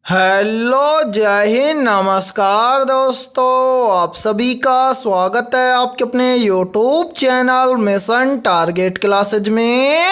Hello, जय हिंद, नमस्कार दोस्तों। आप सभी का स्वागत है आपके अपने YouTube channel mission target classes में।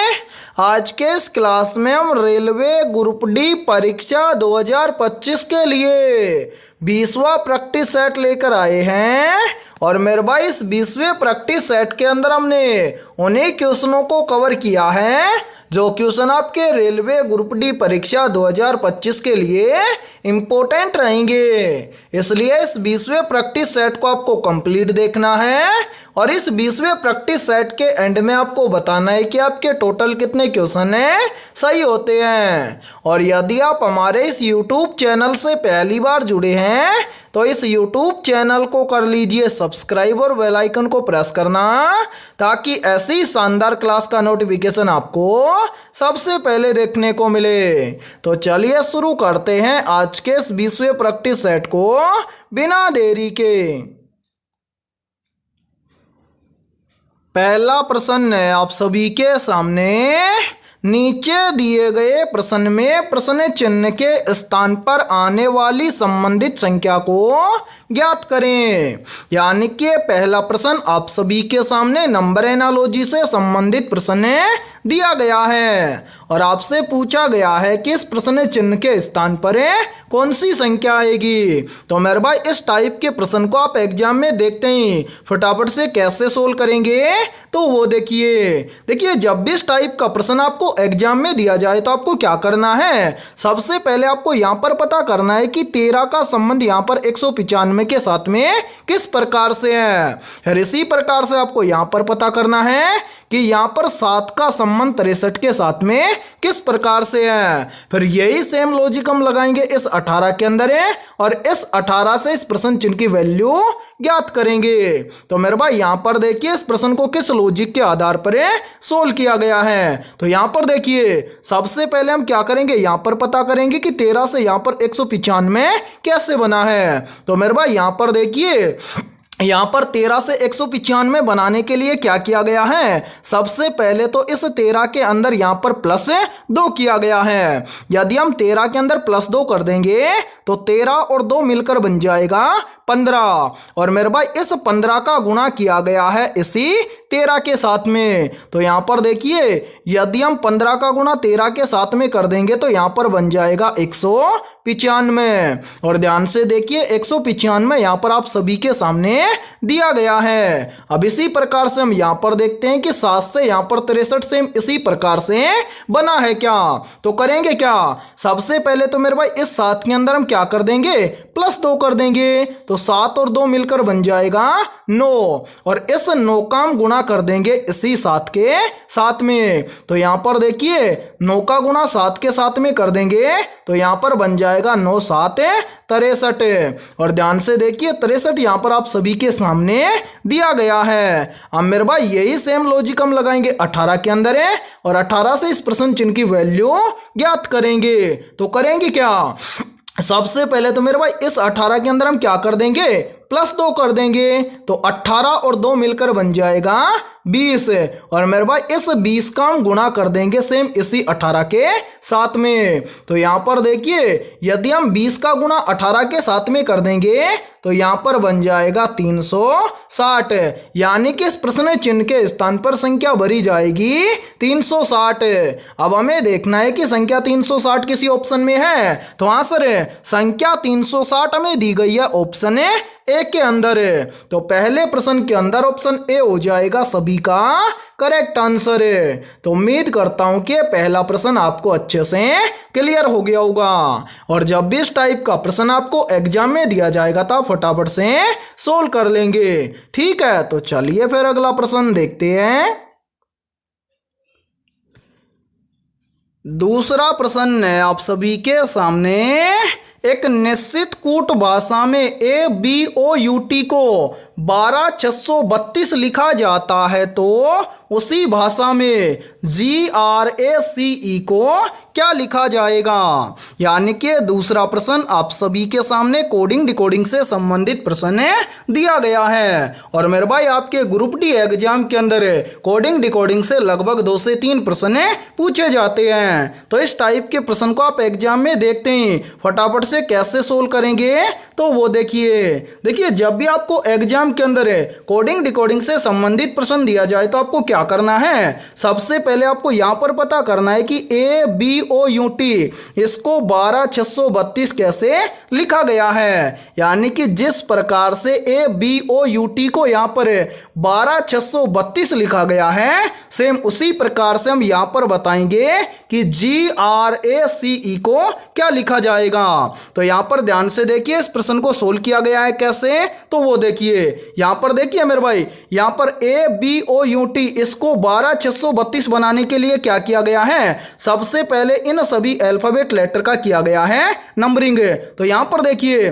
आज के इस क्लास में हम रेलवे ग्रुप डी परीक्षा 2025 के लिए 20वां प्रैक्टिस सेट लेकर आए हैं। और मेरे भाई इस 20वें प्रैक्टिस सेट के अंदर हमने उन्हीं क्वेश्चनों को कवर किया है जो क्वेश्चन आपके रेलवे ग्रुप डी परीक्षा 2025 के लिए इम्पोर्टेंट रहेंगे। इसलिए इस 20वें प्रैक्टिस सेट को आपको कंप्लीट देखना है और इस 20वें प्रैक्टिस सेट के एंड में आपको बताना है कि आपके टोटल कितने क्वेश्चन हैं सही होते हैं। और यदि आप हमारे इस यूट्यूब चैनल से पहली बार जुड़े हैं तो इस यूट्यूब चैनल को कर लीजिए सब्सक्राइब और बेल आइकन को प्रेस करना ताकि ऐसी शानदार क्लास का नोटिफिकेशन आपको सबसे पहले देखने को मिले। तो चलिए शुरू करते हैं आज के इस 20वें प्रैक्टिस सेट को बिना देरी के। पहला प्रश्न है आप सभी के सामने। नीचे दिए गए प्रश्न में प्रश्न चिन्ह के स्थान पर आने वाली संबंधित संख्या को ज्ञात करें। यानी कि पहला प्रश्न आप सभी के सामने नंबर एनालॉजी से संबंधित प्रश्न दिया गया है और आपसे पूछा गया है कि इस प्रश्न चिन्ह के स्थान पर कौन सी संख्या आएगी। तो मेरे भाई इस टाइप के प्रश्न को आप एग्जाम में देखते ही फटाफट से कैसे सोल्व करेंगे तो वो देखिए जब भी इस टाइप का प्रश्न आपको एग्जाम में दिया जाए तो आपको क्या करना है, सबसे पहले आपको यहाँ पर पता करना है कि 13 का संबंध यहाँ पर 195 के साथ में किस प्रकार से है। फिर इसी प्रकार से आपको यहाँ पर पता करना है कि यहाँ पर 7 का संबंध 63 के साथ में किस प्रकार से है। फिर यही सेम लॉजिक हम लगाएंगे इस 18 के अंदर है और इस 18 से इस प्रश्न चिन्ह की वैल्यू ज्ञात करेंगे। तो मेरे भाई यहाँ पर देखिए इस प्रश्न को किस लॉजिक के आधार पर सोल्व किया गया है। तो यहाँ पर देखिए सबसे पहले हम क्या करेंगे, यहाँ पर पता करेंगे कि 13 से यहाँ पर 195 कैसे बना है। तो मेरे भाई यहाँ पर देखिए यहाँ पर 13 से 195 बनाने के लिए क्या किया गया है, सबसे पहले तो इस 13 के अंदर यहाँ पर +2 किया गया है। यदि हम 13 के अंदर +2 कर देंगे तो 13 और 2 मिलकर बन जाएगा 15 और मेरे भाई इस 15 का गुणा किया गया है इसी 13 के साथ में। तो यहाँ पर देखिए यदि हम 15 का गुणा 13 के साथ में कर देंगे तो यहाँ पर बन जाएगा 195 और ध्यान से देखिए 195 यहाँ पर आप सभी के सामने दिया गया है। अब इसी प्रकार से हम यहाँ पर देखते हैं कि 7 से यहाँ पर 63 सेम इसी प्रकार से बना है क्या। तो करेंगे क्या, सबसे पहले तो मेरे भाई इस 7 के अंदर हम क्या कर देंगे, +2 कर देंगे। तो 7 और 2 मिलकर बन जाएगा 9 और इस 9 का हम गुणा कर देंगे इसी 7 के साथ में। तो यहाँ पर देखिए 9 का गुणा 7 के साथ में कर देंगे तो यहाँ पर बन जाएगा 9 7 63 और ध्यान से देखिए 63 यहाँ पर आप सभी के सामने दिया गया है। अब मेरे भाई यही सेम लॉजिक हम लगाएंगे 18 के अंदर है और 18 से इस प्रश्न चिन्ह की वैल्यू ज्ञात करेंगे। तो करेंगे क्या, सबसे पहले तो मेरे भाई इस 18 के अंदर हम क्या कर देंगे, +2 कर देंगे। तो 18 और 2 मिलकर बन जाएगा 20 और मेरे भाई इस 20 का हम गुणा कर देंगे सेम इसी 18 के साथ में। तो यहाँ पर देखिए यदि हम 20 का गुणा 18 के साथ में कर देंगे तो यहाँ पर बन जाएगा 360 यानी कि इस प्रश्न चिन्ह के स्थान पर संख्या भरी जाएगी 360। अब हमें देखना है कि संख्या 360 किसी ऑप्शन में है। तो हाँ सर संख्या 360 हमें दी गई है ऑप्शन ए के अंदर है। तो पहले प्रश्न के अंदर ऑप्शन ए हो जाएगा सभी का करेक्ट आंसर है। तो उम्मीद करता हूं कि पहला प्रश्न आपको अच्छे से क्लियर हो गया होगा और जब भी इस टाइप का प्रश्न आपको एग्जाम में दिया जाएगा तो फटाफट से सोल्व कर लेंगे। ठीक है, तो चलिए फिर अगला प्रश्न देखते हैं। दूसरा प्रश्न है आप सभी के सामने। एक निश्चित कूट भाषा में ABOUT को 12632 लिखा जाता है तो उसी भाषा में GRACE को क्या लिखा जाएगा। यानी कि दूसरा प्रश्न आप सभी के सामने कोडिंग डिकोडिंग से संबंधित प्रश्न दिया गया है। और मेरे भाई आपके ग्रुप डी एग्जाम के अंदर कोडिंग डिकोडिंग से लगभग 2 से 3 प्रश्न पूछे जाते हैं। तो इस टाइप के प्रश्न को आप एग्जाम में देखते हैं, फटाफट से कैसे सोल्व करेंगे तो वो देखिए जब भी आपको एग्जाम के अंदर कोडिंग डिकोडिंग से संबंधित प्रश्न दिया जाए तो आपको क्या करना है, सबसे पहले आपको यहां पर पता करना है कि ABOUT इसको 12632 कैसे लिखा गया है। यानी कि जिस प्रकार से ABOUT को यहां पर 12632 लिखा गया है, सेम उसी प्रकार से हम यहां पर बताएंगे कि GRACE को क्या लिखा जाएगा। तो यहां पर ध्यान से देखिए इस प्रश्न को सोल्व किया गया है कैसे, तो वो देखिए यहां पर देखिए मेरे भाई, यहां पर ABOUT इसको 12632 बनाने के लिए क्या किया गया है, सबसे पहले इन सभी अल्फाबेट लेटर का किया गया है नंबरिंग। तो यहां पर देखिए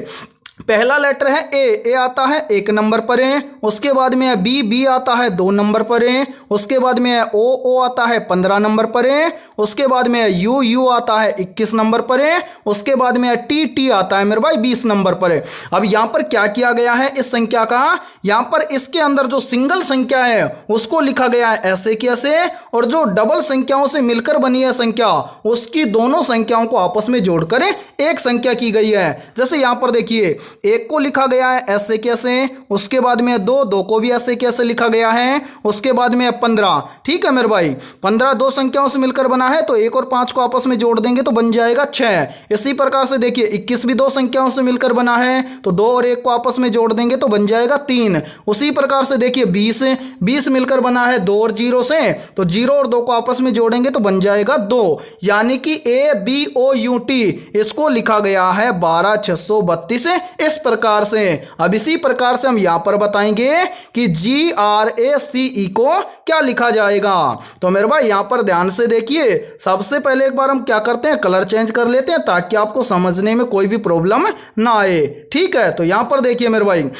पहला लेटर है ए आता है 1 नंबर पर है, उसके बाद में है बी आता है 2 नंबर पर है, उसके बाद में है ओ आता है 15 नंबर पर है, उसके बाद में है यू आता है 21 नंबर पर है, उसके बाद में है टी आता है मेरे भाई 20 नंबर पर है। अब यहाँ पर क्या किया गया है इस संख्या का, यहाँ पर इसके अंदर जो सिंगल संख्या है उसको लिखा गया है ऐसे कि ऐसे, और जो डबल संख्याओं से मिलकर बनी है संख्या उसकी दोनों संख्याओं को आपस में जोड़कर एक संख्या की गई है। जैसे यहाँ पर देखिए 1 को लिखा गया है ऐसे कैसे, उसके बाद में 2 को भी ऐसे कैसे लिखा गया है, उसके बाद में 15, ठीक है मेरे भाई 15 दो संख्याओं से मिलकर बना है, तो 1 और 5 को आपस में जोड़ देंगे तो बन जाएगा 6। इसी प्रकार से देखिए 21 भी 2 संख्याओं से मिलकर बना है, तो 2 और 1 को आपस में जोड़ देंगे तो बन जाएगा 3। उसी प्रकार से देखिए 20 मिलकर बना है 2 और 0 से, तो 0 और 2 को आपस में जोड़ेंगे तो बन जाएगा 2। यानी कि ABOUT इसको लिखा गया है 12632 इस प्रकार से। अब इसी प्रकार से हम यहां पर बताएंगे कि GRACE को क्या लिखा जाएगा। तो मेरे भाई यहां पर ध्यान से देखिए, सबसे पहले एक बार हम क्या करते हैं कलर चेंज कर लेते हैं ताकि आपको समझने में कोई भी प्रॉब्लम ना आए, ठीक है। तो यहां पर देखिए मेरे भाई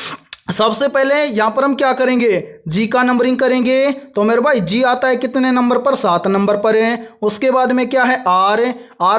सबसे पहले यहां पर हम क्या करेंगे, जी का नंबरिंग करेंगे। तो मेरे भाई जी आता है कितने नंबर पर, 7 नंबर पर है। उसके बाद में क्या है आर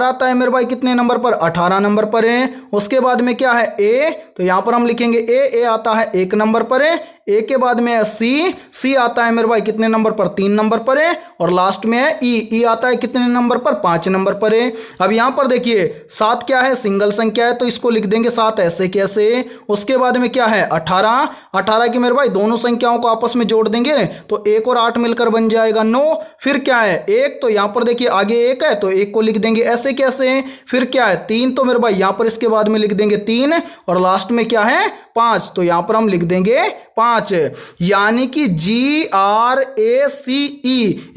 आता है मेरे भाई कितने नंबर पर, 18 नंबर पर है। उसके बाद में क्या है ए, तो यहां पर हम लिखेंगे ए आता है 1 नंबर पर है। ए के बाद में है सी आता है मेरे भाई कितने नंबर पर, 3 नंबर पर है। और लास्ट में है ई आता है कितने नंबर पर, 5 नंबर पर है। अब यहां पर देखिए 7 क्या है, सिंगल संख्या है तो इसको लिख देंगे 7 ऐसे कैसे। उसके बाद में क्या है 18 की मेरे भाई दोनों संख्याओं को आपस में जोड़ देंगे तो 1 और 8 मिलकर बन जाएगा 9। फिर क्या है 1, तो यहां पर देखिए आगे 1 है तो 1 को लिख देंगे ऐसे कैसे। फिर क्या है 3, तो मेरे भाई यहां पर इसके बाद में लिख देंगे 3। और लास्ट में क्या है 5, तो यहां पर हम लिख देंगे 5। यानी कि GRACE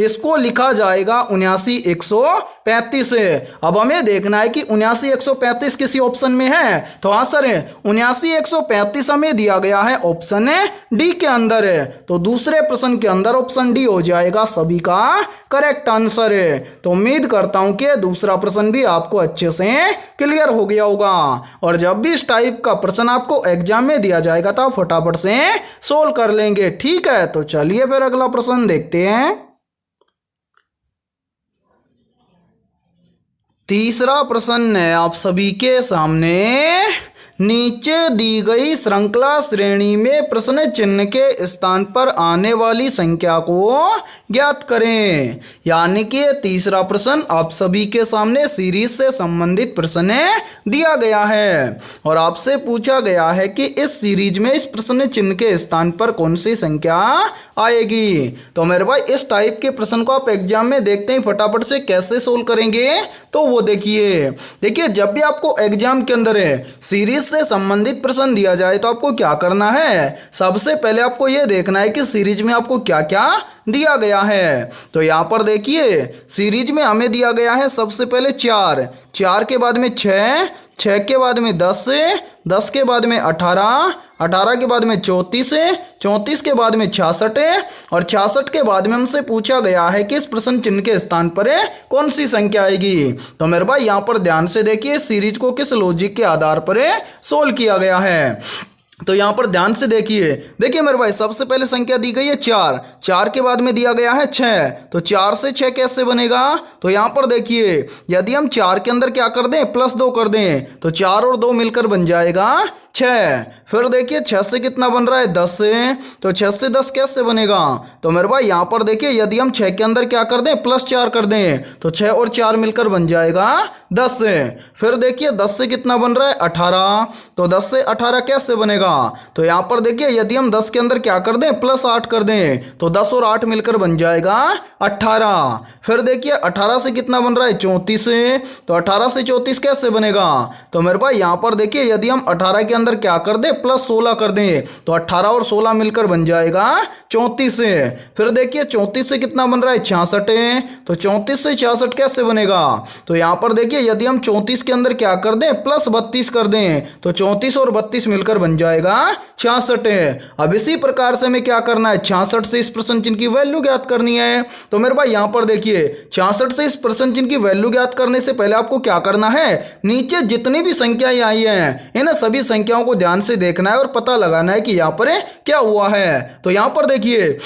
इसको लिखा जाएगा 79135। अब हमें देखना है कि 79135 किसी ऑप्शन में है, तो हाँ सर 79135 हमें दिया गया है ऑप्शन डी के अंदर है। तो दूसरे प्रश्न के अंदर ऑप्शन डी हो जाएगा सभी का करेक्ट आंसर है। तो उम्मीद करता हूं कि दूसरा प्रश्न भी आपको अच्छे से क्लियर हो गया होगा। और जब भी इस टाइप का प्रश्न आपको एग्जाम में दिया जाएगा तो आप फटाफट से सोल्व कर लेंगे, ठीक है। तो चलिए फिर अगला प्रश्न देखते हैं। तीसरा प्रश्न है आप सभी के सामने, नीचे दी गई श्रृंखला श्रेणी में प्रश्न चिन्ह के स्थान पर आने वाली संख्या को ज्ञात करें। यानी कि तीसरा प्रश्न आप सभी के सामने सीरीज से संबंधित प्रश्न दिया गया है और आपसे पूछा गया है कि इस सीरीज में इस प्रश्न चिन्ह के स्थान पर कौन सी संख्या आएगी। तो मेरे भाई इस टाइप के प्रश्न को आप एग्जाम में देखते हैं फटाफट से कैसे सोल्व करेंगे, तो वो देखिए जब भी आपको एग्जाम के अंदर सीरीज से संबंधित प्रश्न दिया जाए तो आपको क्या करना है, सबसे पहले आपको यह देखना है कि सीरीज में आपको क्या क्या दिया गया है। तो यहां पर देखिए सीरीज में हमें दिया गया है सबसे पहले 4 के बाद में 6 के बाद में 10 के बाद में 18 के बाद में 34 के बाद में 66 और 66 के बाद में हमसे पूछा गया है कि इस प्रश्न चिन्ह के स्थान पर कौन सी संख्या आएगी। तो मेरे भाई यहां पर ध्यान से देखिए सीरीज को किस लॉजिक के आधार पर सोल्व किया गया है। तो यहाँ पर ध्यान से देखिए, देखिए मेरे भाई सबसे पहले संख्या दी गई है 4, 4 के बाद में दिया गया है 6, तो 4 से 6 कैसे बनेगा? तो यहाँ पर देखिए यदि हम 4 के अंदर क्या कर दें, +2 कर दें, तो 4 और 2 मिलकर बन जाएगा 6। फिर देखिए 6 से कितना बन रहा है, 10 से, तो 6 से 10 कैसे बनेगा? तो मेरे भाई यहाँ पर देखिए यदि हम 6 के अंदर क्या कर दें, +4 कर दें, तो 6 और 4 मिलकर बन जाएगा 10 से। फिर देखिए 10 से कितना बन रहा है, 18, तो 10 से 18 कैसे बनेगा? तो यहाँ पर देखिए यदि हम 10 के अंदर क्या कर दें, +8 कर दें, तो 10 और 8 मिलकर बन जाएगा 18। फिर देखिए 18 से कितना बन रहा है, 34 से, तो 18 से 34 कैसे बनेगा? तो मेरे भाई यहाँ पर देखिए यदि हम 18 के अंदर क्या कर दें, +16 कर दें, तो 18 और 16 मिलकर बन जाएगा 34 से। फिर देखिए 34 से कितना बन रहा है, 66, तो 34 से 66 कैसे बनेगा? तो यहाँ पर देखिए यदि हम 34 के अंदर क्या कर दें, +32 कर दें, तो 34 और 32 मिलकर बन जाएगा 66। अब इसी प्रकार से हमें क्या करना है, 66 से इस प्रश्न चिन्ह की वैल्यू ज्ञात करनी है। तो मेरे भाई यहाँ पर देखिए 66 से इस प्रश्न चिन्ह की वैल्यू ज्ञात करने से पहले आपको क्या करना है, नीचे जितनी भी संख्याएं आई हैं इन सभी संख्याओं को ध्यान से देखना है और पता लगाना है कि यहाँ पर क्या हुआ है। तो यहाँ पर देखिए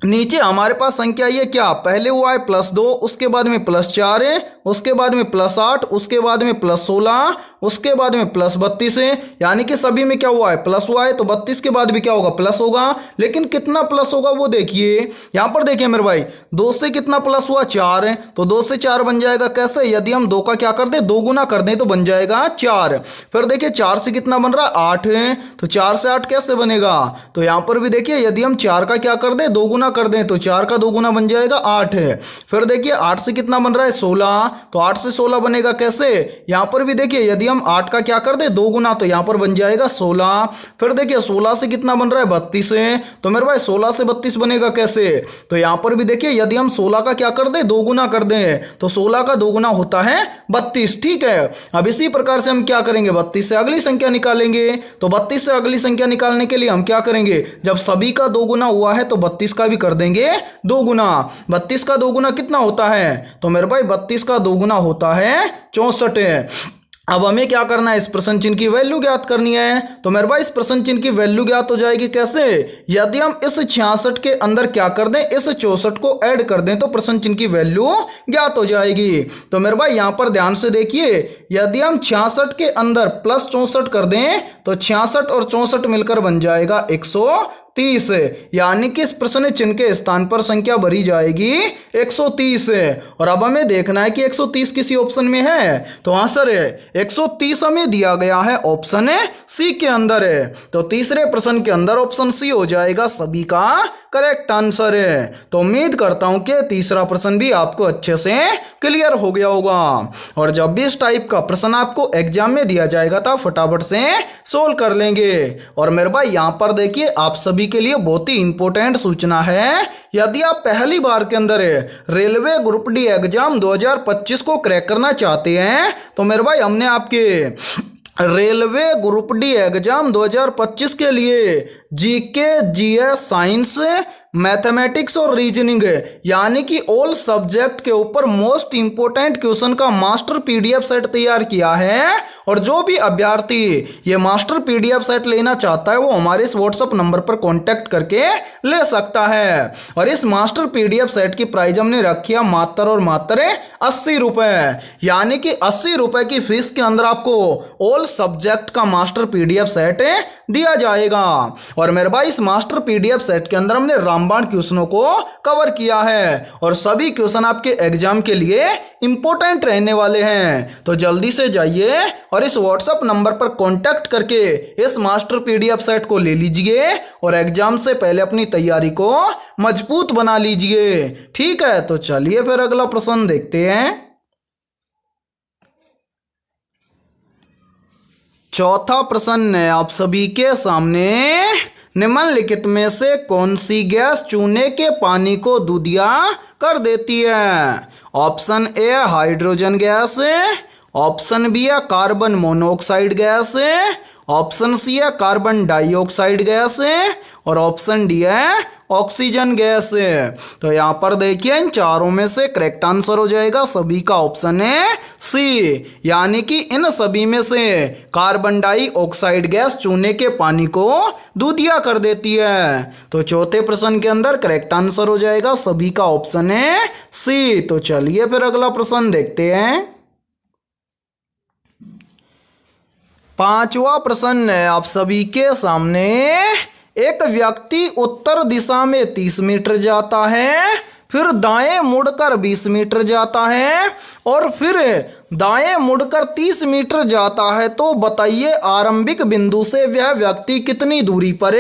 नीचे हमारे पास संख्या ये क्या, पहले हुआ है +2, उसके बाद में +4 है, उसके बाद में +8, उसके बाद में +16, उसके बाद में +32 है, यानी कि सभी में क्या हुआ है, प्लस हुआ है। तो 32 के बाद भी क्या होगा, प्लस होगा, लेकिन कितना प्लस होगा वो देखिए। यहाँ पर देखिए मेरे भाई 2 से कितना प्लस हुआ, 4 है, तो 2 से 4 बन जाएगा कैसे, यदि हम 2 का क्या कर दें, 2 गुना कर दें तो बन जाएगा 4। फिर देखिए 4 से कितना बन रहा है, 8 है, तो 4 से 8 कैसे बनेगा? तो यहाँ पर भी देखिए यदि हम 4 का क्या कर दें, 2 गुना कर दें, तो 4 का 2 गुना बन जाएगा 8 है। फिर देखिए 8 से कितना बन रहा है, 16, तो 8 से 16 बनेगा कैसे? यहाँ पर भी देखिए यदि हम 8 का क्या कर दे, 2 गुना, तो यहाँ पर बन जाएगा 16। फिर देखिए 16 से कितना बन रहा है, 32 है, तो मेरे भाई 16 से 32 बनेगा कैसे? तो यहाँ पर भी देखिए यदि हम 16 का क्या कर दे, 2 गुना कर दें, तो 16 का 2 गुना होता है 32। ठीक है, अब इसी प्रकार से हम क्या करेंगे, 32 से अगली संख्या निकालेंगे। तो 32 से अगली संख्या निकालने के लिए हम क्या करेंगे, जब सभी का 2 गुना हुआ है तो 32 का भी कर देंगे 2 गुना। 32 का 2 गुना कितना होता है, तो मेरे भाई 32 का 2 गुना होता है 64। अब हमें क्या करना है, इस प्रश्न चिन्ह की वैल्यू ज्ञात करनी है। तो मेरे भाई इस प्रश्न चिन्ह की वैल्यू ज्ञात हो जाएगी कैसे, यदि हम इस 66 के अंदर क्या कर दें, इस 64 को ऐड कर दें तो प्रश्न चिन्ह की वैल्यू ज्ञात हो जाएगी। तो मेरे भाई यहाँ पर ध्यान से देखिए, यदि हम 66 के अंदर +64 कर दें तो 66 और 64 मिलकर बन जाएगा 130, यानी कि इस प्रश्न चिन्ह के स्थान पर संख्या भरी जाएगी 130। और अब हमें देखना है कि 130 किसी ऑप्शन में है, तो आंसर है 130 हमें दिया गया है ऑप्शन सी के अंदर है। तो तीसरे प्रश्न के अंदर ऑप्शन सी हो जाएगा सभी का करेक्ट आंसर है। तो उम्मीद करता हूं कि तीसरा प्रश्न भी आपको अच्छे से क्लियर हो गया होगा। और जब भी इस टाइप का प्रश्न आपको एग्जाम में दिया जाएगा तो फटाफट से सोल्व कर लेंगे। और मेरे भाई यहाँ पर देखिए आप सभी के लिए बहुत ही इंपॉर्टेंट सूचना है, यदि आप पहली बार के अंदर रेलवे ग्रुप डी एग्जाम 2025 को क्रैक करना चाहते हैं तो मेरे भाई हमने आपके रेलवे ग्रुप डी एग्जाम 2025 के लिए जीके, जीएस, साइंस, मैथमेटिक्स और रीजनिंग यानी कि ऑल सब्जेक्ट के ऊपर मोस्ट इंपोर्टेंट क्वेश्चन का मास्टर पीडीएफ सेट तैयार किया है। और जो भी अभ्यर्थी ये मास्टर पीडीएफ सेट लेना चाहता है वो हमारे इस व्हाट्सएप नंबर पर कांटेक्ट करके ले सकता है। और इस मास्टर पीडीएफ सेट की प्राइस हमने रखी है मात्र और मात्र 80 रुपये, यानी कि 80 रुपये की फीस के अंदर आपको ऑल सब्जेक्ट का मास्टर पीडीएफ सेट दिया जाएगा। और मेरे भाई इस मास्टर पीडीएफ सेट के अंदर हमने रामबाण क्वेश्चनों को कवर किया है और सभी क्वेश्चन आपके एग्जाम के लिए इंपॉर्टेंट रहने वाले हैं। तो जल्दी से जाइए और इस व्हाट्सएप नंबर पर कांटेक्ट करके इस मास्टर पीडीएफ सेट को ले लीजिए और एग्जाम से पहले अपनी तैयारी को मजबूत बना लीजिए। ठीक है, तो चलिए फिर अगला प्रश्न देखते हैं। चौथा प्रश्न है आप सभी के सामने, निम्नलिखित में से कौन सी गैस चूने के पानी को दूधिया कर देती है? Option A hydrogen gas, option B है carbon monoxide gas, option C है कार्बन डाइऑक्साइड गैस और ऑप्शन डी है ऑक्सीजन गैस। तो यहाँ पर देखिए इन चारों में से करेक्ट आंसर हो जाएगा सभी का ऑप्शन है सी, यानी कि इन सभी में से कार्बन डाइऑक्साइड गैस चूने के पानी को दूधिया कर देती है। तो चौथे प्रश्न के अंदर करेक्ट आंसर हो जाएगा सभी का ऑप्शन है सी। तो चलिए फिर अगला प्रश्न देखते हैं। पांचवा प्रश्न है आप सभी के सामने। एक व्यक्ति उत्तर दिशा में 30 मीटर जाता है, फिर दाएं मुड़कर 20 मीटर जाता है और फिर दाएं मुड़कर 30 मीटर जाता है। तो बताइए आरंभिक बिंदु से वह व्यक्ति कितनी दूरी पर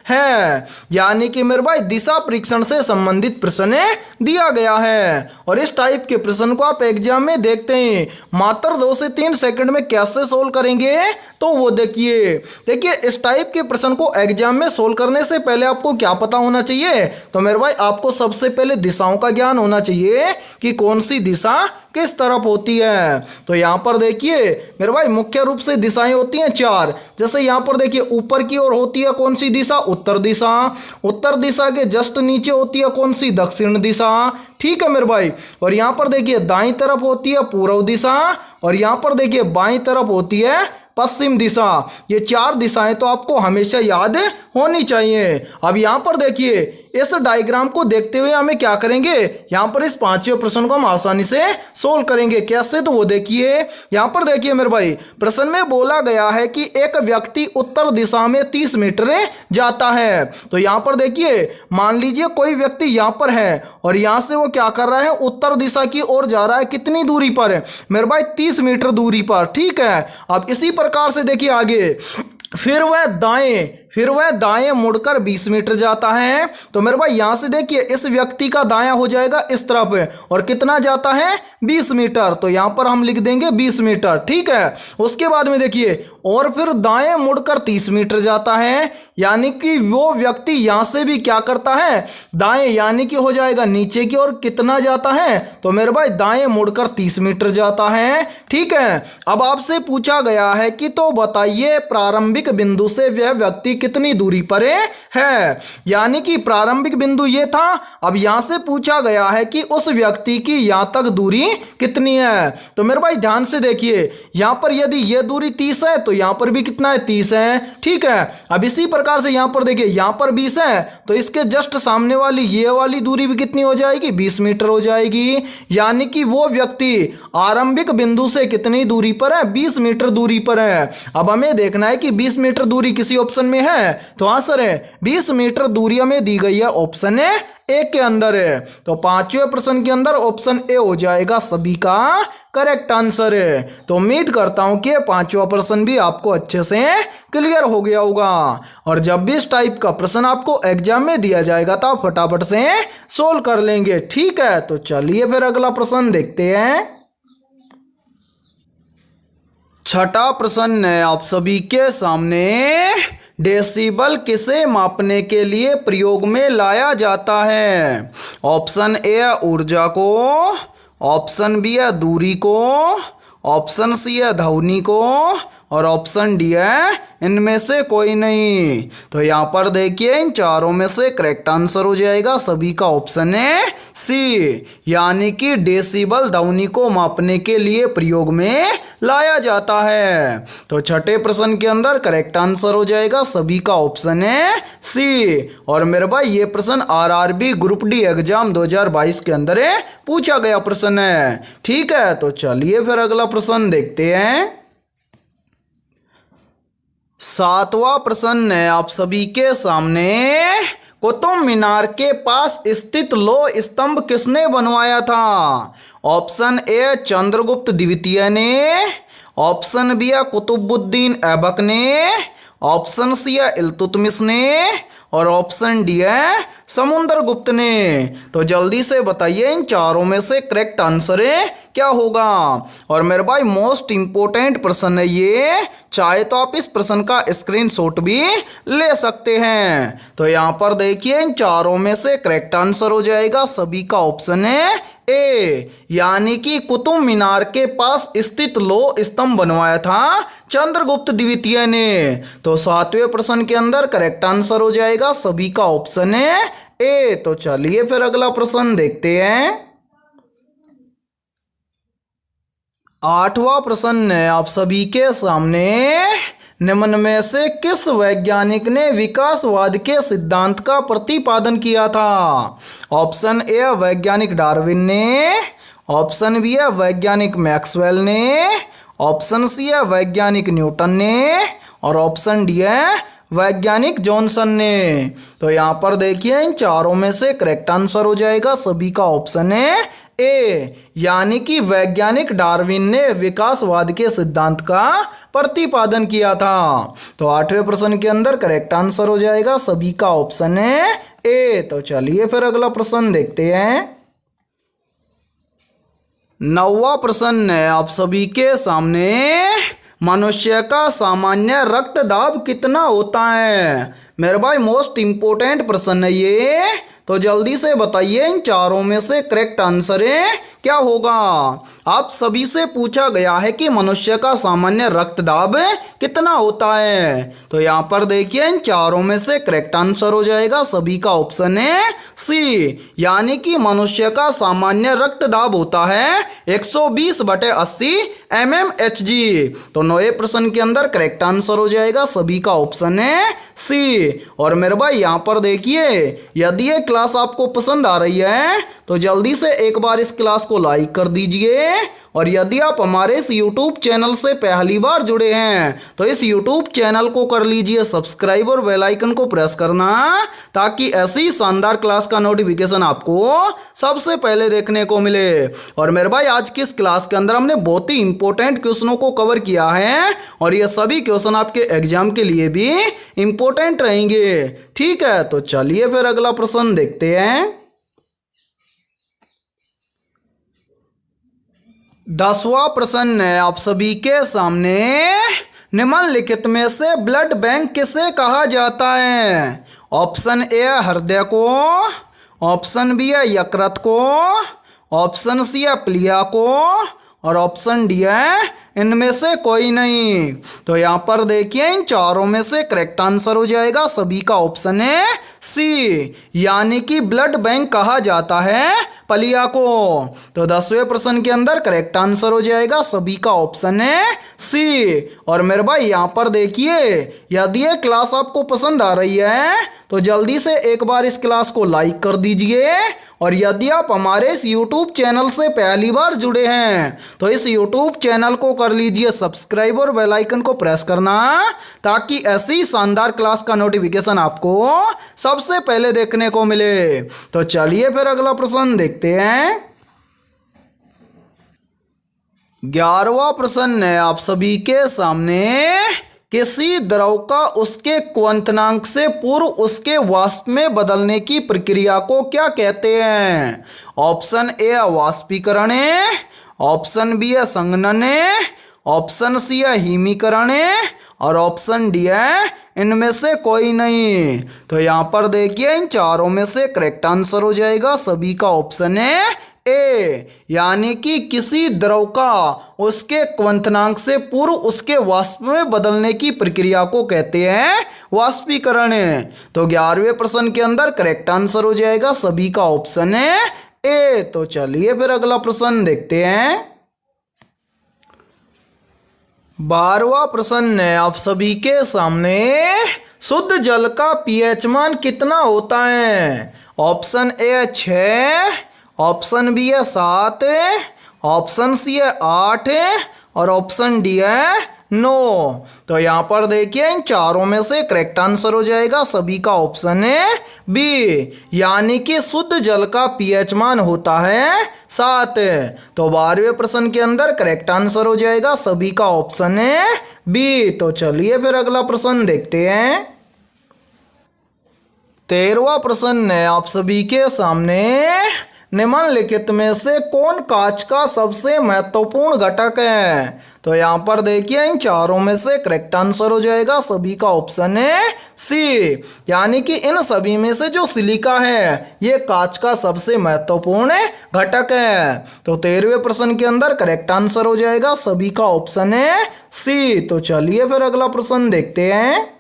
है। यानी कि मेरे भाई दिशा परीक्षण से संबंधित प्रश्न दिया गया है और इस टाइप के प्रश्न को आप एग्जाम में देखते हैं मात्र 2 से 3 सेकंड में कैसे सोल्व करेंगे। तो वो देखिए इस टाइप के प्रश्न को एग्जाम में सोल्व करने से पहले आपको क्या पता होना चाहिए। तो मेरे भाई आपको सबसे पहले दिशाओं का ज्ञान होना चाहिए कि कौन सी दिशा किस तरफ होती है। तो यहाँ पर देखिए मेरे भाई मुख्य रूप से दिशाएं होती हैं 4। जैसे यहाँ पर देखिए ऊपर की ओर होती है कौन सी दिशा, उत्तर दिशा। उत्तर दिशा के जस्ट नीचे होती है कौन सी, दक्षिण दिशा। ठीक है मेरे भाई। और यहाँ पर देखिए दाईं तरफ होती है पूर्व दिशा और यहाँ पर देखिए बाईं तरफ होती है पश्चिम दिशा। ये 4 दिशाएं तो आपको हमेशा याद होनी चाहिए। अब यहाँ पर देखिए इस डायग्राम को देखते हुए हमें क्या करेंगे, यहाँ पर इस पांचवें प्रश्न को हम आसानी से सोल्व करेंगे। कैसे, तो वो देखिए यहाँ पर देखिए मेरे भाई प्रश्न में बोला गया है कि एक व्यक्ति उत्तर दिशा में 30 मीटर जाता है। तो यहाँ पर देखिए मान लीजिए कोई व्यक्ति यहाँ पर है और यहाँ से वो क्या कर रहा है, उत्तर दिशा की ओर जा रहा है। कितनी दूरी पर मेरे भाई, 30 मीटर दूरी पर। ठीक है। अब इसी प्रकार से देखिए आगे फिर वह दाएं मुड़कर 20 मीटर जाता है। तो मेरे भाई यहां से देखिए इस व्यक्ति का दायां हो जाएगा इस तरफ और कितना जाता है 20 मीटर। तो यहां पर हम लिख देंगे 20 मीटर। ठीक है। उसके बाद में देखिए और फिर दाएं मुड़कर 30 मीटर जाता है, यानी कि वो व्यक्ति यहां से भी क्या करता है, दाएं, यानी कि हो जाएगा नीचे की ओर कितना जाता है, तो मेरे भाई दाएं मुड़कर 30 मीटर जाता है। ठीक है। अब आपसे पूछा गया है कि तो बताइए प्रारंभिक बिंदु से वह व्यक्ति कितनी दूरी पर है। यानी कि प्रारंभिक बिंदु ये था। अब यहां से पूछा गया है कि उस व्यक्ति की यहां तक दूरी कितनी है। तो मेरे भाई ध्यान से देखिए यहां पर यदि ये दूरी 30 है तो यहां पर भी कितना है, 30 है। ठीक है। अब इसी प्रकार से यहां पर देखिए यहां पर 20 है तो इसके जस्ट सामने वाली ये वाली दूरी भी कितनी हो जाएगी, 20 मीटर हो जाएगी। यानी कि वो व्यक्ति आरंभिक बिंदु से कितनी दूरी पर है, 20 मीटर दूरी पर है। अब हमें देखना है कि 20 मीटर दूरी किसी ऑप्शन में है। तो आंसर है 20 मीटर दूरी हमें दी गई है ऑप्शन ए के अंदर है। तो पांचवें प्रश्न के अंदर ऑप्शन ए हो जाएगा सभी का करेक्ट आंसर है। तो उम्मीद करता हूं कि पांचवा प्रश्न भी आपको अच्छे से क्लियर हो गया होगा और जब भी इस टाइप का प्रश्न आपको एग्जाम में दिया जाएगा तो आप फटाफट से सोल्व कर लेंगे। ठीक है। तो चलिए फिर अगला प्रश्न देखते हैं। छठा प्रश्न है आप सभी के सामने। डेसिबल किसे मापने के लिए प्रयोग में लाया जाता है। ऑप्शन ए है ऊर्जा को, ऑप्शन बी है दूरी को, ऑप्शन सी है ध्वनि को और ऑप्शन डी है इनमें से कोई नहीं। तो यहाँ पर देखिए इन चारों में से करेक्ट आंसर हो जाएगा सभी का ऑप्शन है सी, यानी कि डेसिबल ध्वनि को मापने के लिए प्रयोग में लाया जाता है। तो छठे प्रश्न के अंदर करेक्ट आंसर हो जाएगा सभी का ऑप्शन है सी। और मेरे भाई ये प्रश्न आरआरबी ग्रुप डी एग्जाम 2022 के अंदर पूछा गया प्रश्न है। ठीक है। तो चलिए फिर अगला प्रश्न देखते हैं। सातवां प्रश्न है आप सभी के सामने। कुतुब मीनार के पास स्थित लौह स्तंभ किसने बनवाया था। ऑप्शन ए चंद्रगुप्त द्वितीय ने, ऑप्शन बी है कुतुबुद्दीन ऐबक ने, ऑप्शन सी है इल्तुतमिश ने और ऑप्शन डी है समुद्रगुप्त ने। तो जल्दी से बताइए इन चारों में से करेक्ट आंसर क्या होगा। और मेरे भाई मोस्ट इंपोर्टेंट प्रश्न है ये, चाहे तो आप इस प्रश्न का स्क्रीनशॉट भी ले सकते हैं। तो यहाँ पर देखिए इन चारों में से करेक्ट आंसर हो जाएगा सभी का ऑप्शन है ए यानी कि कुतुब मीनार के पास स्थित लौह स्तंभ बनवाया था चंद्रगुप्त द्वितीय ने। तो 7वें प्रश्न के अंदर करेक्ट आंसर हो जाएगा सभी का ऑप्शन है ए। तो चलिए फिर अगला प्रश्न देखते हैं। 8वां प्रश्न है आप सभी के सामने, निम्न में से किस वैज्ञानिक ने विकासवाद के सिद्धांत का प्रतिपादन किया था? ऑप्शन ए वैज्ञानिक डार्विन ने, ऑप्शन बी है वैज्ञानिक मैक्सवेल ने, ऑप्शन सी है वैज्ञानिक न्यूटन ने और ऑप्शन डी है वैज्ञानिक जॉनसन ने। तो यहाँ पर देखिए इन चारों में से करेक्ट आंसर हो जाएगा सभी का ऑप्शन है ए, यानी कि वैज्ञानिक डार्विन ने विकासवाद के सिद्धांत का प्रतिपादन किया था। तो 8वें प्रश्न के अंदर करेक्ट आंसर हो जाएगा सभी का ऑप्शन है ए। तो चलिए फिर अगला प्रश्न देखते हैं। 9वां प्रश्न है आप सभी के सामने, मनुष्य का सामान्य रक्तदाब कितना होता है? मेरे भाई मोस्ट इंपोर्टेंट प्रश्न है ये, तो जल्दी से बताइए इन चारों में से करेक्ट आंसर है क्या होगा? आप सभी से पूछा गया है कि मनुष्य का सामान्य रक्तदाब कितना होता है। तो यहाँ पर देखिए इन चारों में से करेक्ट आंसर हो जाएगा सभी का ऑप्शन है सी, यानी कि मनुष्य का सामान्य रक्तदाब होता है 120/80 mmHg। तो 9वें प्रश्न के अंदर करेक्ट आंसर हो जाएगा सभी का ऑप्शन है सी। और मेरे भाई यहाँ पर देखिए यदि ये क्लास आपको पसंद आ रही है तो जल्दी से एक बार इस क्लास को लाइक कर दीजिए, और यदि आप हमारे इस YouTube चैनल से पहली बार जुड़े हैं तो इस YouTube चैनल को कर लीजिए सब्सक्राइब और बेल आइकन को प्रेस करना, ताकि ऐसी शानदार क्लास का नोटिफिकेशन आपको सबसे पहले देखने को मिले। और मेरे भाई आज की इस क्लास के अंदर हमने बहुत ही इंपॉर्टेंट क्वेश्चनों को कवर किया है, और ये सभी क्वेश्चन आपके एग्जाम के लिए भी इंपॉर्टेंट रहेंगे। ठीक है, तो चलिए फिर अगला प्रश्न देखते हैं। 10वां प्रश्न है आप सभी के सामने, निम्नलिखित में से ब्लड बैंक किसे कहा जाता है? ऑप्शन ए है हृदय को, ऑप्शन बी है यकृत को, ऑप्शन सी है प्लिया को और ऑप्शन डी है इनमें से कोई नहीं। तो यहाँ पर देखिए इन चारों में से करेक्ट आंसर हो जाएगा सभी का ऑप्शन है सी, यानी कि ब्लड बैंक कहा जाता है प्लिया को। तो 10वें प्रश्न के अंदर करेक्ट आंसर हो जाएगा सभी का ऑप्शन है सी। और मेरे भाई यहाँ पर देखिए यदि ये क्लास आपको पसंद आ रही है तो जल्दी से एक बार इस क्लास को लाइक कर दीजिए, और यदि आप हमारे इस YouTube चैनल से पहली बार जुड़े हैं तो इस YouTube चैनल को कर लीजिए सब्सक्राइब और बेल आइकन को प्रेस करना, ताकि ऐसी शानदार क्लास का नोटिफिकेशन आपको सबसे पहले देखने को मिले। तो चलिए फिर अगला प्रश्न देखते हैं। 11वां प्रश्न है आप सभी के सामने, किसी द्रव का उसके क्वथनांक से पूर्व उसके वाष्प में बदलने की प्रक्रिया को क्या कहते हैं? ऑप्शन ए है वाष्पीकरण, ऑप्शन बी है संघनन, ऑप्शन सी है हिमीकरण और ऑप्शन डी है इनमें से कोई नहीं। तो यहाँ पर देखिए इन चारों में से करेक्ट आंसर हो जाएगा सभी का ऑप्शन है ए, यानी कि किसी द्रव का उसके क्वथनांक से पूर्व उसके वाष्प में बदलने की प्रक्रिया को कहते हैं वाष्पीकरण। तो 11वें प्रश्न के अंदर करेक्ट आंसर हो जाएगा सभी का ऑप्शन है ए। तो चलिए फिर अगला प्रश्न देखते हैं। 12वां प्रश्न है आप सभी के सामने, शुद्ध जल का पीएच मान कितना होता है? ऑप्शन ए है 6, ऑप्शन बी है 7, ऑप्शन सी है 8 और ऑप्शन डी है 9। तो यहाँ पर देखिए इन चारों में से करेक्ट आंसर हो जाएगा सभी का ऑप्शन है बी, यानी कि शुद्ध जल का पीएच मान होता है 7। तो 12वें प्रश्न के अंदर करेक्ट आंसर हो जाएगा सभी का ऑप्शन है बी। तो चलिए फिर अगला प्रश्न देखते हैं। 13वां प्रश्न है आप सभी के सामने, निम्नलिखित में से कौन कांच का सबसे महत्वपूर्ण घटक है? तो यहाँ पर देखिए इन चारों में से करेक्ट आंसर हो जाएगा सभी का ऑप्शन है सी, यानी कि इन सभी में से जो सिलिका है ये कांच का सबसे महत्वपूर्ण घटक है। तो 13वें प्रश्न के अंदर करेक्ट आंसर हो जाएगा सभी का ऑप्शन है सी। तो चलिए फिर अगला प्रश्न देखते हैं।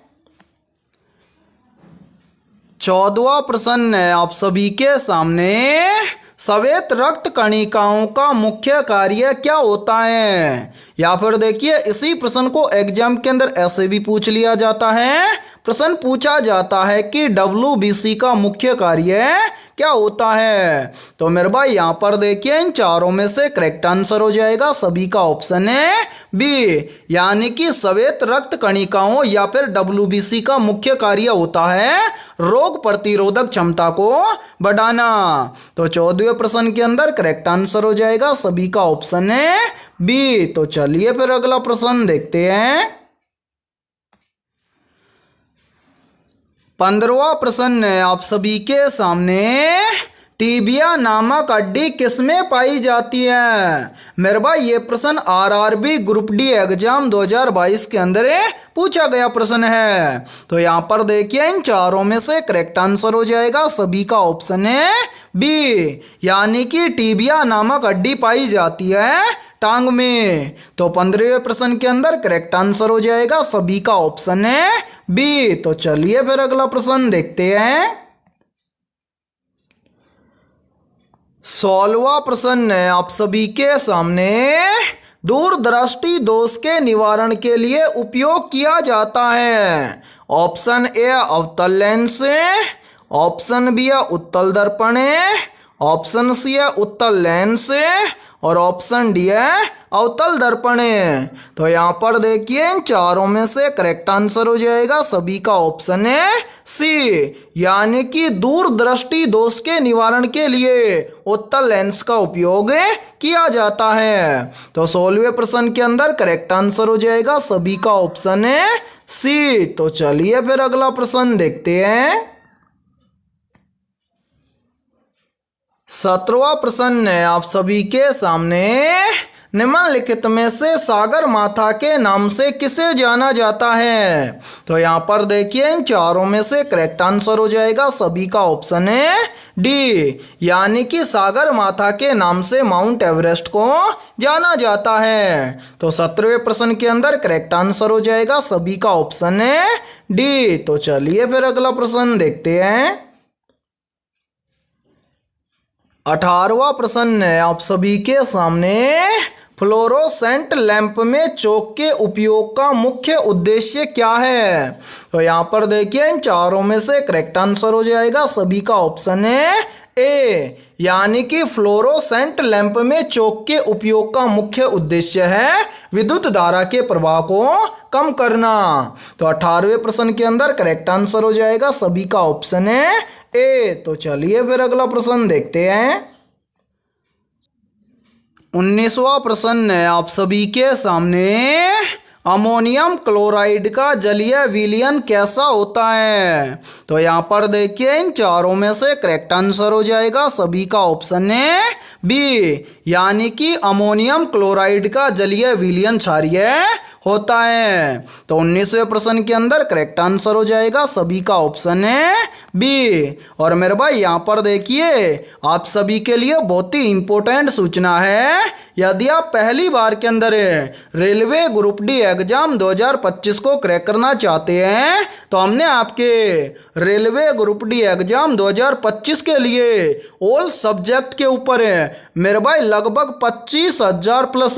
14वां प्रश्न है आप सभी के सामने, श्वेत रक्त कणिकाओं का मुख्य कार्य क्या होता है? या फिर देखिए इसी प्रश्न को एग्जाम के अंदर ऐसे भी पूछ लिया जाता है। प्रश्न पूछा जाता है कि WBC का मुख्य कार्य क्या होता है? तो मेरे भाई यहाँ पर देखिए इन चारों में से करेक्ट आंसर हो जाएगा सभी का ऑप्शन है बी, यानी कि श्वेत रक्त कणिकाओं या फिर WBC का मुख्य कार्य होता है रोग प्रतिरोधक क्षमता को बढ़ाना। तो 14वें प्रश्न के अंदर करेक्ट आंसर हो जाएगा सभी का ऑप्शन है बी। तो चलिए फिर अगला प्रश्न देखते हैं। 15वां प्रश्न है आप सभी के सामने, टीबिया नामक हड्डी किसमें पाई जाती है? मेरे भाई ये प्रश्न RRB ग्रुप डी एग्जाम 2022 के अंदर पूछा गया प्रश्न है। तो यहाँ पर देखिए इन चारों में से करेक्ट आंसर हो जाएगा सभी का ऑप्शन है बी, यानी कि टीबिया नामक हड्डी पाई जाती है टांग में। तो 15वें प्रश्न के अंदर करेक्ट आंसर हो जाएगा सभी का ऑप्शन है बी। तो चलिए फिर अगला प्रश्न देखते हैं। 16वां प्रश्न है आप सभी के सामने, दूरदृष्टि दोष के निवारण के लिए उपयोग किया जाता है? ऑप्शन ए अवतल लेंस, ऑप्शन बी है उत्तल दर्पण, ऑप्शन सी है उत्तल लेंस और ऑप्शन डी है अवतल दर्पण। तो यहाँ पर देखिए इन चारों में से करेक्ट आंसर हो जाएगा सभी का ऑप्शन है सी, यानी कि दूरदृष्टि दोष के निवारण के लिए उत्तल लेंस का उपयोग किया जाता है। तो 16वें प्रश्न के अंदर करेक्ट आंसर हो जाएगा सभी का ऑप्शन है सी। तो चलिए फिर अगला प्रश्न देखते हैं। 17वां प्रश्न है आप सभी के सामने, निम्नलिखित में से सागर माथा के नाम से किसे जाना जाता है? तो यहाँ पर देखिए इन चारों में से करेक्ट आंसर हो जाएगा सभी का ऑप्शन है डी, यानी कि सागर माथा के नाम से माउंट एवरेस्ट को जाना जाता है। तो 17वें प्रश्न के अंदर करेक्ट आंसर हो जाएगा सभी का ऑप्शन है डी। तो चलिए फिर अगला प्रश्न देखते हैं। 18वां प्रश्न है आप सभी के सामने, फ्लोरोसेंट लैंप में चौक के उपयोग का मुख्य उद्देश्य क्या है? तो यहाँ पर देखिए इन चारों में से करेक्ट आंसर हो जाएगा सभी का ऑप्शन है ए, यानी कि फ्लोरोसेंट लैंप में चौक के उपयोग का मुख्य उद्देश्य है विद्युत धारा के प्रवाह को कम करना। तो 18वें प्रश्न के अंदर करेक्ट आंसर हो जाएगा सभी का ऑप्शन है ए। तो चलिए फिर अगला प्रश्न देखते हैं। 19वां प्रश्न है आप सभी के सामने, अमोनियम क्लोराइड का जलीय विलयन कैसा होता है? तो यहाँ पर देखिए इन चारों में से करेक्ट आंसर हो जाएगा सभी का ऑप्शन है बी, यानी कि अमोनियम क्लोराइड का जलीय विलयन क्षारीय होता है। तो 19वें प्रश्न के अंदर करेक्ट आंसर हो जाएगा सभी का ऑप्शन है बी। और मेरे भाई यहाँ पर देखिए आप सभी के लिए बहुत ही इंपॉर्टेंट सूचना है, यदि आप पहली बार के अंदर रेलवे ग्रुप डी एग्जाम 2025 को क्रैक करना चाहते हैं तो हमने आपके रेलवे ग्रुप डी एग्जाम 2025 के लिए ऑल सब्जेक्ट के ऊपर मेरे भाई लगभग 25,000 प्लस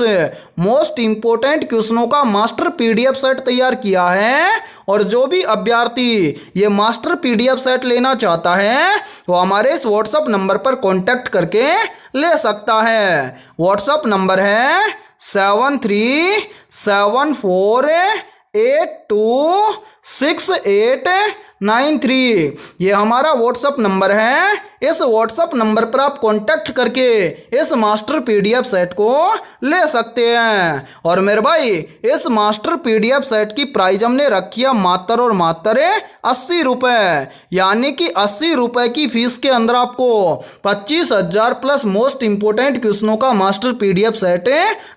मोस्ट इंपोर्टेंट क्वेश्चनों का मास्टर PDF सेट तैयार किया है। और जो भी अभ्यर्थी ये मास्टर PDF सेट लेना चाहता है वो हमारे इस व्हाट्सएप नंबर पर कांटेक्ट करके ले सकता है। व्हाट्सएप नंबर है 737482 6893। ये हमारा व्हाट्सअप नंबर है। इस व्हाट्सअप नंबर पर आप कांटेक्ट करके इस मास्टर पीडीएफ सेट को ले सकते हैं। और मेरे भाई इस मास्टर पीडीएफ सेट की प्राइस हमने रखी है मात्र और मात्र 80 रुपये, यानी कि 80 रुपये की फीस के अंदर आपको 25,000 प्लस मोस्ट इंपोर्टेंट क्वेश्चनों का मास्टर पीडीएफ सेट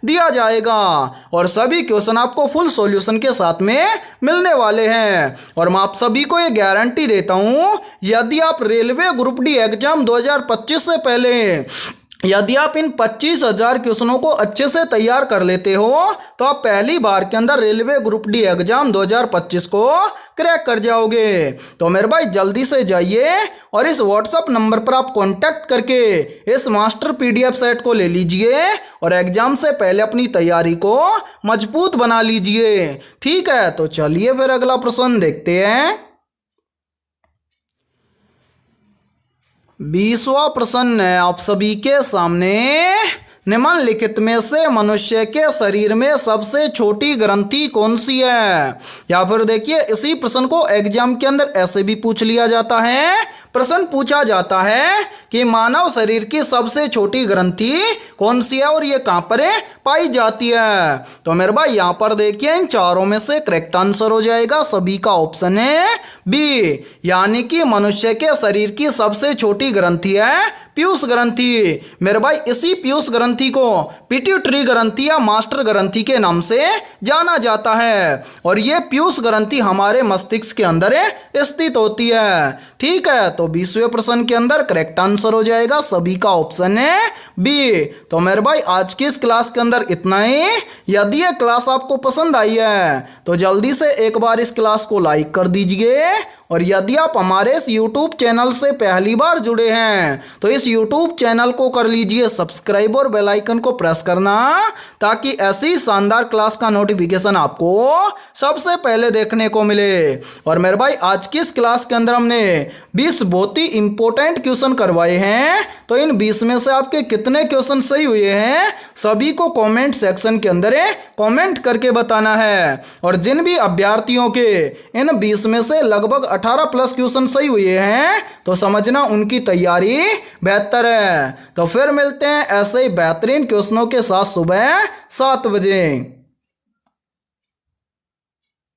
दिया जाएगा। और सभी क्वेश्चन आपको फुल सॉल्यूशन के साथ में मिलने वाले हैं। और मैं आप सभी को ये गारंटी देता हूं, यदि आप रेलवे ग्रुप डी एग्जाम 2025 से पहले यदि आप इन 25,000 क्वेश्चनों को अच्छे से तैयार कर लेते हो तो आप पहली बार के अंदर रेलवे ग्रुप डी एग्जाम 2025 को क्रैक कर जाओगे। तो मेरे भाई जल्दी से जाइए और इस व्हाट्सएप नंबर पर आप कांटेक्ट करके इस मास्टर पीडीएफ सेट को ले लीजिए और एग्जाम से पहले अपनी तैयारी को मजबूत बना लीजिए। ठीक है, तो चलिए फिर अगला प्रश्न देखते हैं। 20वां प्रश्न है आप सभी के सामने। निम्नलिखित में से मनुष्य के शरीर में सबसे छोटी ग्रंथि कौन सी है? या फिर देखिए इसी प्रश्न को एग्जाम के अंदर ऐसे भी पूछ लिया जाता है। प्रश्न पूछा जाता है कि मानव शरीर की सबसे छोटी ग्रंथि कौन सी है और ये कहाँ पर पाई जाती है? तो मेरे भाई यहाँ पर देखिए इन चारों में से करेक्ट आंसर हो जाएगा सभी का ऑप्शन है बी, यानी कि मनुष्य के शरीर की सबसे छोटी ग्रंथि है पीयूष ग्रंथि। मेरे भाई इसी पीयूष ग्रंथि को पिट्यूटरी ग्रंथि या मास्टर ग्रंथि के नाम से जाना जाता है। और ये पीयूष ग्रंथि हमारे मस्तिष्क के अंदर स्थित होती है। ठीक है, तो 20वें प्रश्न के अंदर करेक्ट आंसर हो जाएगा सभी का ऑप्शन है बी। तो मेरे भाई आज की इस क्लास के अंदर इतना ही। यदि ये क्लास आपको पसंद आई है तो जल्दी से एक बार इस क्लास को लाइक कर दीजिए। और यदि आप हमारे इस YouTube चैनल से पहली बार जुड़े हैं तो इस YouTube चैनल को कर लीजिए सब्सक्राइब और बेल आइकन को प्रेस करना, ताकि ऐसी शानदार क्लास का नोटिफिकेशन आपको सबसे पहले देखने को मिले। और मेरे भाई आज की इस क्लास के अंदर हमने 20 बहुत ही इंपॉर्टेंट क्वेश्चन करवाए हैं। तो इन 20 में से आपके कितने क्वेश्चन सही हुए हैं सभी को कमेंट सेक्शन के अंदर कमेंट करके बताना है। और जिन भी अभ्यर्थियों के इन 20 में से लगभग 18 प्लस क्वेश्चन सही हुए हैं तो समझना उनकी तैयारी बेहतर है। तो फिर मिलते हैं ऐसे ही बेहतरीन क्वेश्चनों के साथ सुबह 7 बजे।